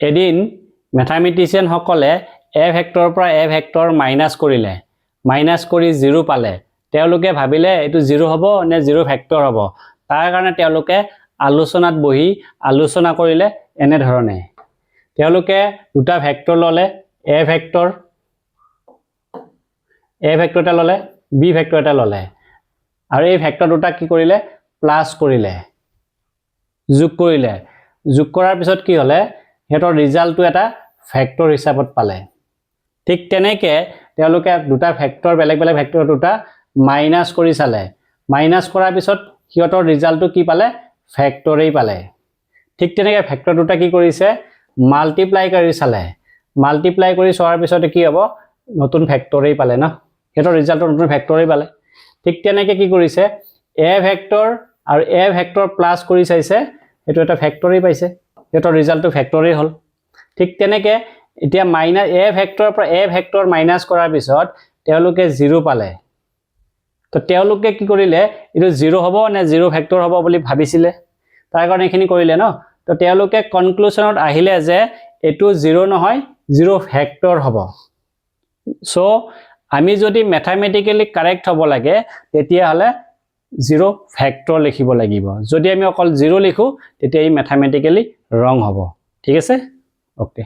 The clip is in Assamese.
এদিন মেথামেটিচিয়ান সকলে a ভেক্টৰৰ পৰা a ভেক্টৰ মাইনাস কৰিলে মাইনাস কৰি 0 পালে তেওঁলোকে ভাবিলে এটো 0 হ'ব নে 0 ভেক্টৰ হ'ব তাৰ কাৰণে তেওঁলোকে আলোচনাত বহি আলোচনা কৰিলে এনে ধৰণে তেওঁলোকে দুটা ভেক্টৰ ললে a ভেক্টৰ এটা ললে b ভেক্টৰ এটা ললে আৰু এই ভেক্টৰ দুটা কি কৰিলে প্লাস কৰিলে যোগ কৰাৰ পিছত কি হলে হেতৰ ৰিজাল্টটো এটা ভেক্টৰ হিচাপত পালে ঠিক তেনেকে তেওঁলোকে দুটা ভেক্টৰ বেলেগ ভেক্টৰ দুটা মাইনাস কৰি চালে মাইনাস কৰাৰ পিছত হিয়তৰ ৰিজাল্টটো কি পালে ভেক্টৰেই পালে ঠিক তেনেকে ভেক্টৰ দুটা কি কৰিছে মাল্টিপ্লাই কৰি চালে মাল্টিপ্লাই কৰি চোৱাৰ পিছত কি হ'ব নতুন ভেক্টৰেই পালে না হেতৰ ৰিজাল্টটো নতুন ভেক্টৰেই পালে ঠিক তেনেকে কি কৰিছে a ভেক্টৰ আৰু a ভেক্টৰ প্লাস কৰি চাইছে এটো এটা ভেক্টৰেই পাইছে হেতৰ ৰিজাল্টটো ভেক্টৰেই হল ঠিক তেনেকে এতিয়া মাইনাস a ভেক্টৰৰ পৰা a ভেক্টৰ মাইনাস কৰাৰ পিছত তেওঁলোকে 0 পালে তো তেওঁলোকে কি কৰিলে এটো 0 হ'ব নে 0 ভেক্টৰ হ'ব বুলি ভাবিছিলে তাৰ কাৰণে এখিনি কৰিলে ন তো তেওঁলোকে কনক্লুশনত আহিলে যে এটো 0 নহয় 0 ভেক্টৰ হ'ব সো আমি যদি ম্যাথমেটিক্যালি কাৰেক্ট হ'ব লাগে তেতিয়া হলে 0 ভেক্টৰ লিখিব লাগিব যদি আমি অকল 0 লিখো তেতিয়া এই ম্যাথমেটিক্যালি ৰং হ'ব ঠিক আছে ওকে